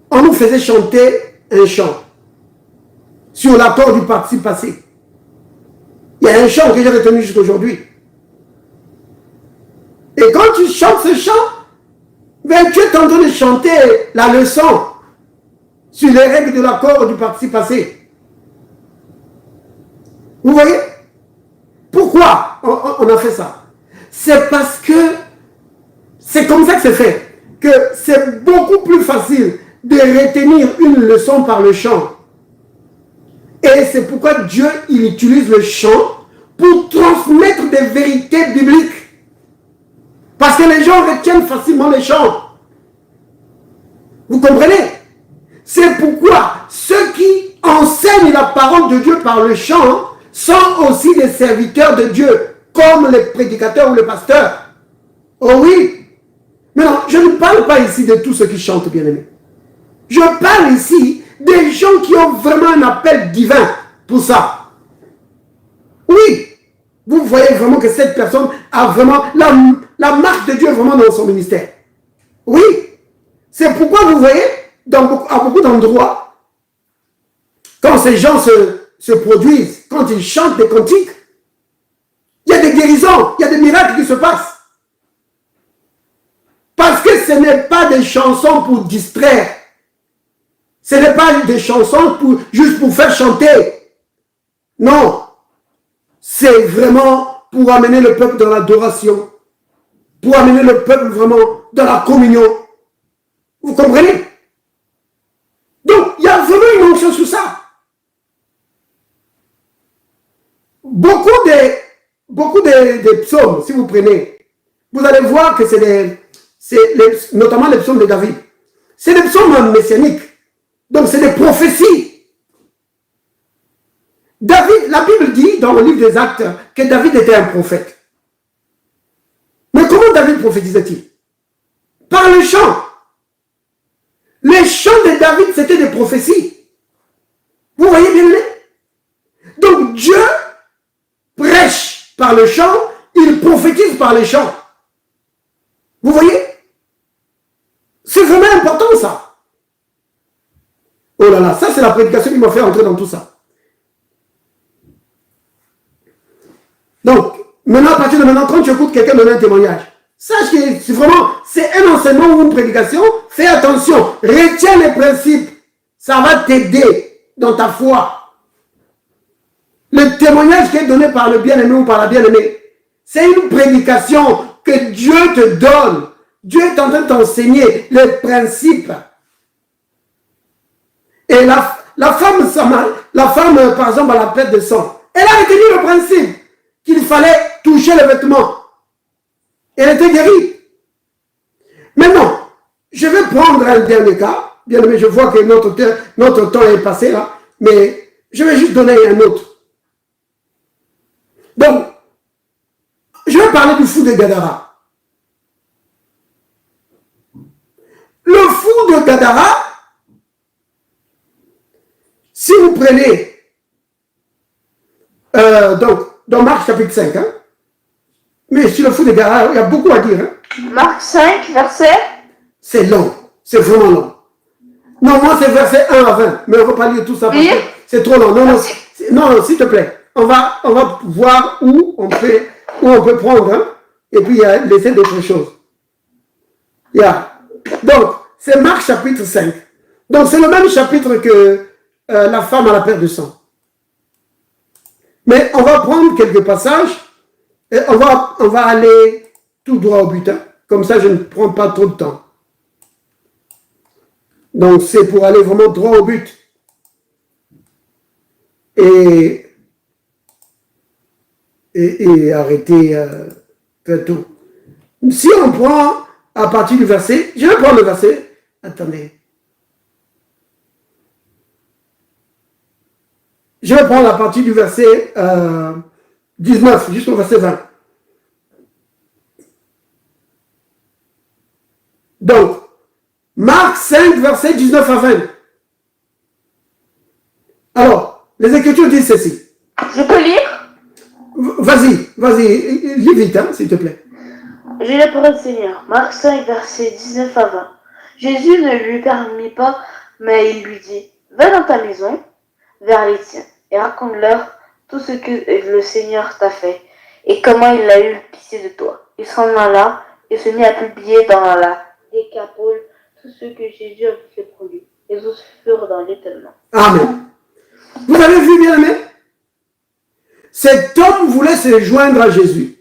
on nous faisait chanter un chant sur l'accord du participe passé. Il y a un chant que j'ai retenu jusqu'à aujourd'hui. Et quand tu chantes ce chant, ben, tu es en train de chanter la leçon sur les règles de l'accord du participe passé. Vous voyez? Pourquoi on a fait ça? C'est parce que c'est comme ça que c'est fait. Que c'est beaucoup plus facile de retenir une leçon par le chant. Et c'est pourquoi Dieu, il utilise le chant pour transmettre des vérités bibliques. Parce que les gens retiennent facilement les chants. Vous comprenez? C'est pourquoi ceux qui enseignent la parole de Dieu par le chant sont aussi des serviteurs de Dieu, comme les prédicateurs ou les pasteurs. Oh oui. Mais non, je ne parle pas ici de tous ceux qui chantent, bien-aimés. Je parle ici des gens qui ont vraiment un appel divin pour ça. Oui, vous voyez vraiment que cette personne a vraiment la marque de Dieu vraiment dans son ministère. Oui, c'est pourquoi vous voyez, à beaucoup d'endroits, quand ces gens se produisent, quand ils chantent des cantiques, il y a des guérisons, il y a des miracles qui se passent. Parce que ce n'est pas des chansons pour distraire. Ce n'est pas des chansons juste pour faire chanter. Non. C'est vraiment pour amener le peuple dans l'adoration. Pour amener le peuple vraiment dans la communion. Vous comprenez? Donc, il y a vraiment une onction sur ça. Beaucoup des psaumes, si vous prenez, vous allez voir que c'est notamment les psaumes de David. C'est des psaumes messianiques. Donc c'est des prophéties. David, la Bible dit dans le livre des Actes que David était un prophète. Mais comment David prophétisait-il? Par le chant. Les chants de David, c'était des prophéties. Vous voyez bien? Donc Dieu prêche par le chant, il prophétise par les chants. Vous voyez? C'est vraiment important ça. Oh là là, ça c'est la prédication qui m'a fait entrer dans tout ça. Donc, maintenant, à partir de maintenant, quand tu écoutes quelqu'un donner un témoignage, sache que c'est vraiment, c'est un enseignement ou une prédication, fais attention, retiens les principes, ça va t'aider dans ta foi. Le témoignage qui est donné par le bien-aimé ou par la bien-aimée, c'est une prédication que Dieu te donne. Dieu est en train de t'enseigner les principes. Et la femme, par exemple, à la perte de sang, elle a retenu le principe qu'il fallait toucher les vêtements. Elle était guérie. Maintenant, je vais prendre un dernier cas. Bien aimé, je vois que notre temps est passé là, mais je vais juste donner un autre. Donc, je vais parler du fou de Gadara. Le fou de Gadara, si vous prenez, donc, dans Marc chapitre 5, hein, mais sur le fou de Gadara, il y a beaucoup à dire. Hein. Marc 5, verset. C'est long, c'est vraiment long. Non, moi c'est verset 1 à 20, mais on ne va pas lire tout ça parce que c'est trop long. Non, s'il te plaît. On va voir où on peut prendre, hein, et puis laisser d'autres choses. Donc, c'est Marc chapitre 5. Donc, c'est le même chapitre que la femme à la perte de sang. Mais on va prendre quelques passages et on va aller tout droit au but. Hein. Comme ça, je ne prends pas trop de temps. Donc, c'est pour aller vraiment droit au but. Et arrêter tout. Si on prend à partir du verset, je vais prendre le verset, attendez. Je vais prendre à partir du verset 19 jusqu'au verset 20. Donc, Marc 5, verset 19 à 20. Alors, les Écritures disent ceci. Je peux lire? Vas-y, lis vite, hein, s'il te plaît. J'ai la parole du Seigneur. Marc 5, verset 19 à 20. Jésus ne lui permit pas, mais il lui dit, va dans ta maison, vers les tiens, et raconte-leur tout ce que le Seigneur t'a fait, et comment il a eu pitié de toi. Il s'en alla et se mit à publier dans la Décapole tout ce que Jésus avait fait pour lui. Les autres furent dans l'étonnement. Amen. Vous avez vu, bien aimé? Cet homme voulait se joindre à Jésus.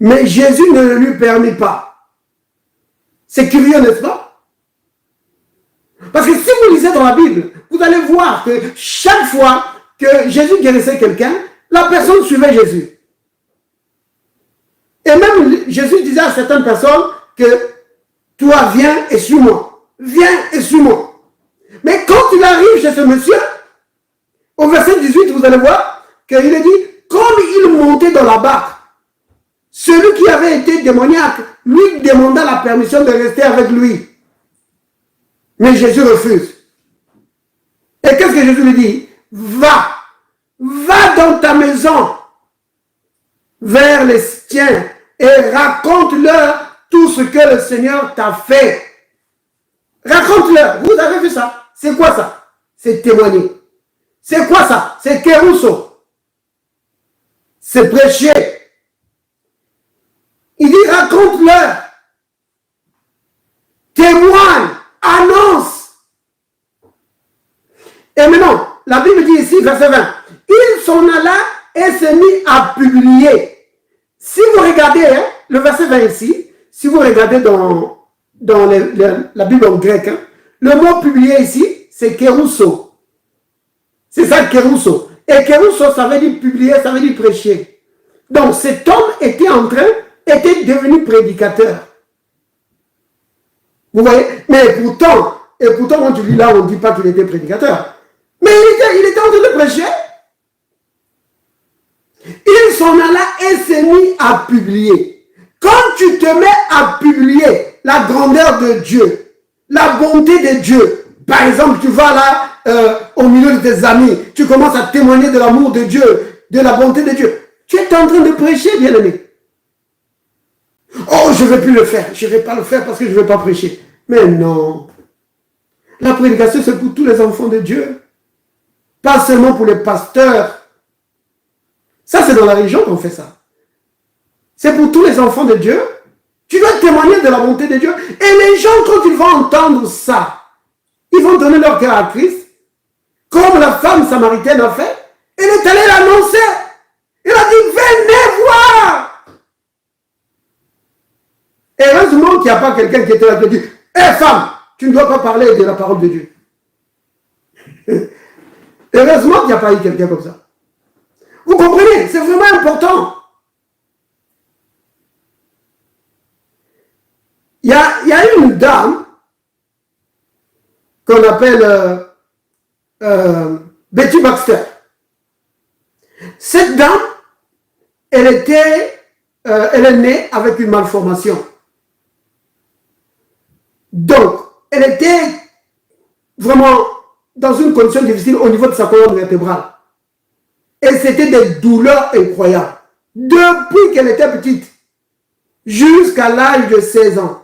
Mais Jésus ne le lui permit pas. C'est curieux, n'est-ce pas? Parce que si vous lisez dans la Bible, vous allez voir que chaque fois que Jésus guérissait quelqu'un, la personne suivait Jésus. Et même Jésus disait à certaines personnes que toi, viens et suis-moi. Viens et suis-moi. Mais quand il arrive chez ce monsieur, au verset 18, vous allez voir qu'il est dit, comme il montait dans la barque, celui qui avait été démoniaque lui demanda la permission de rester avec lui. Mais Jésus refuse. Et qu'est-ce que Jésus lui dit? Va dans ta maison vers les tiens et raconte-leur tout ce que le Seigneur t'a fait. Raconte-leur. Vous avez vu ça? C'est quoi ça? C'est témoigner. C'est quoi ça? C'est kérousso. C'est prêcher. Il dit raconte-leur. Témoigne. Annonce. Et maintenant, la Bible dit ici, verset 20, il s'en alla et se mit à publier. Si vous regardez hein, le verset 20 ici, si vous regardez dans la Bible en grec, hein, le mot publier ici, c'est kérousso. C'est ça, kérousso. Et kérousso, ça veut dire publier, ça veut dire prêcher. Donc cet homme était devenu prédicateur. Vous voyez? Mais pourtant, quand tu lis là, on ne dit pas qu'il était prédicateur. Mais il était en train de prêcher. Il s'en alla et s'est mis à publier. Quand tu te mets à publier la grandeur de Dieu, la bonté de Dieu, par exemple, tu vas là au milieu de tes amis, tu commences à témoigner de l'amour de Dieu, de la bonté de Dieu. Tu es en train de prêcher, bien-aimé. Oh, je ne vais plus le faire. Je ne vais pas le faire parce que je ne vais pas prêcher. Mais non. La prédication, c'est pour tous les enfants de Dieu. Pas seulement pour les pasteurs. Ça, c'est dans la région qu'on fait ça. C'est pour tous les enfants de Dieu. Tu dois témoigner de la bonté de Dieu. Et les gens, quand ils vont entendre ça, ils vont donner leur cœur à Christ, comme la femme samaritaine a fait. Elle est allée l'annoncer. Elle a dit, venez voir. Et heureusement qu'il n'y a pas quelqu'un qui était là qui dit, hé femme, tu ne dois pas parler de la parole de Dieu. Heureusement qu'il n'y a pas eu quelqu'un comme ça. Vous comprenez? C'est vraiment important. Il y a une dame qu'on appelle Betty Baxter. Cette dame, elle est née avec une malformation. Donc, elle était vraiment dans une condition difficile au niveau de sa colonne vertébrale. Et c'était des douleurs incroyables. Depuis qu'elle était petite, jusqu'à l'âge de 16 ans.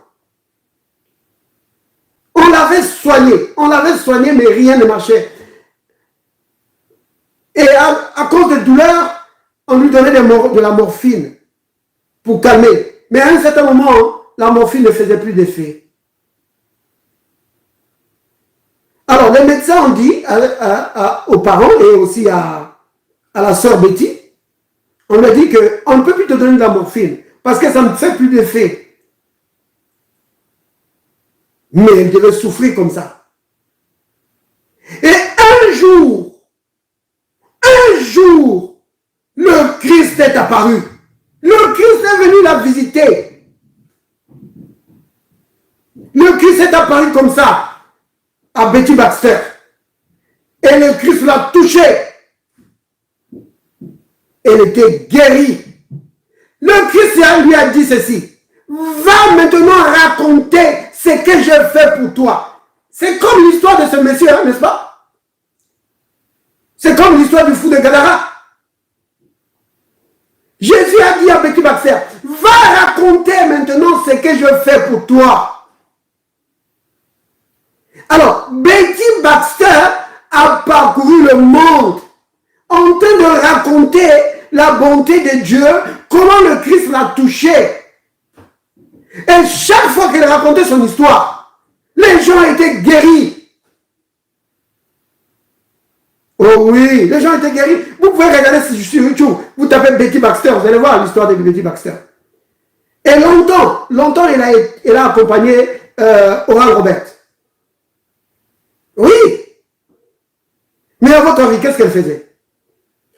On l'avait soignée, mais rien ne marchait. Et à cause des douleurs, on lui donnait de la morphine pour calmer. Mais à un certain moment, la morphine ne faisait plus d'effet. Alors, les médecins ont dit aux parents et aussi à la sœur Betty, on lui a dit qu'on ne peut plus te donner de la morphine parce que ça ne fait plus d'effet. Mais elle devait souffrir comme ça. Et un jour, le Christ est apparu. Le Christ est venu la visiter. Le Christ est apparu comme ça à Betty Baxter. Et le Christ l'a touchée. Elle était guérie. Le Christ lui a dit ceci. Va maintenant raconter ce que j'ai fait pour toi. C'est comme l'histoire de ce monsieur, hein, n'est-ce pas? C'est comme l'histoire du fou de Gadara. Jésus a dit à Betty Baxter, va raconter maintenant ce que je fais pour toi. Alors, Betty Baxter a parcouru le monde en train de raconter la bonté de Dieu, comment le Christ l'a touché. Et chaque fois qu'elle racontait son histoire, les gens étaient guéris. Oh oui, les gens étaient guéris. Vous pouvez regarder sur YouTube, vous tapez Betty Baxter, vous allez voir l'histoire de Betty Baxter. Et longtemps, elle a accompagné Oral Robert. Oui. Mais à votre avis, qu'est-ce qu'elle faisait?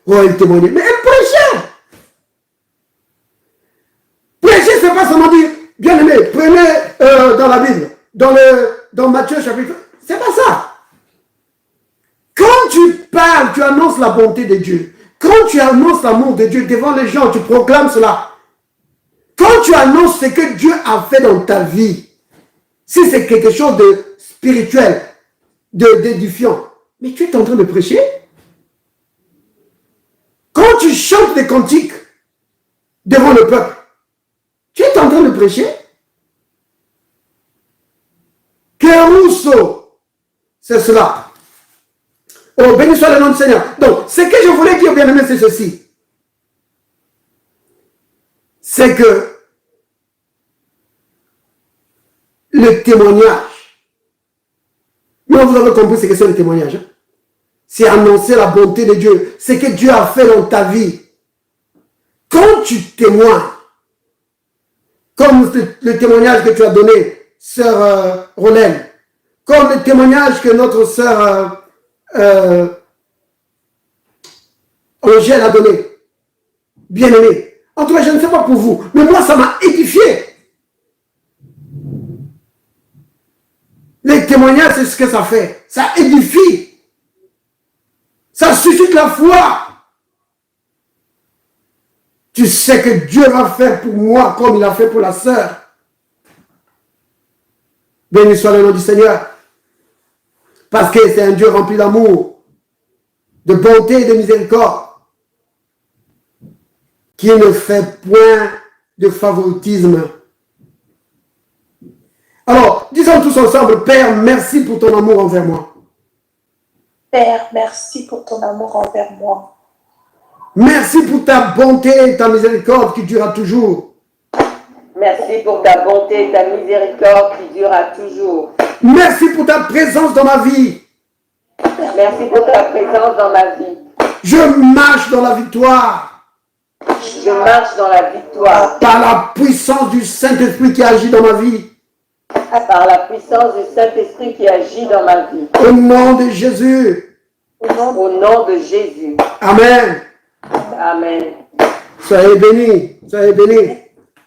Oh, elle témoignait. Mais elle prêchait. Prêcher, c'est pas seulement dire, bien aimé, prenez dans la Bible, dans Matthieu chapitre. C'est pas ça. Quand tu parles, tu annonces la bonté de Dieu. Quand tu annonces l'amour de Dieu devant les gens, tu proclames cela. Quand tu annonces ce que Dieu a fait dans ta vie, si c'est quelque chose de spirituel, d'édifiant, mais tu es en train de prêcher. Quand tu chantes des cantiques devant le peuple, tu es en train de prêcher. Que Rousseau, c'est cela. Oh, béni soit le nom du Seigneur. Donc, ce que je voulais dire, bien aimé, c'est ceci. C'est que le témoignage, mais vous avez compris ce que c'est le témoignage. Hein? C'est annoncer la bonté de Dieu, ce que Dieu a fait dans ta vie. Quand tu témoignes, comme le témoignage que tu as donné, sœur Rolène, comme le témoignage que notre sœur Angèle a donné, bien aimé. En tout cas, je ne sais pas pour vous, mais moi, ça m'a édifié. Les témoignages, c'est ce que ça fait. Ça édifie. Ça suscite la foi. Tu sais que Dieu va faire pour moi comme il a fait pour la sœur. Béni soit le nom du Seigneur. Parce que c'est un Dieu rempli d'amour, de bonté et de miséricorde, qui ne fait point de favoritisme. Alors, disons tous ensemble, Père, merci pour ton amour envers moi. Père, merci pour ton amour envers moi. Merci pour ta bonté et ta miséricorde qui durera toujours. Merci pour ta bonté et ta miséricorde qui durera toujours. Merci pour ta présence dans ma vie. Merci pour ta présence dans ma vie. Je marche dans la victoire. Je marche dans la victoire. Par la puissance du Saint-Esprit qui agit dans ma vie. Par la puissance du Saint-Esprit qui agit dans ma vie. Au nom de Jésus. Au nom de Jésus. Amen. Amen. Soyez bénis. Soyez bénis.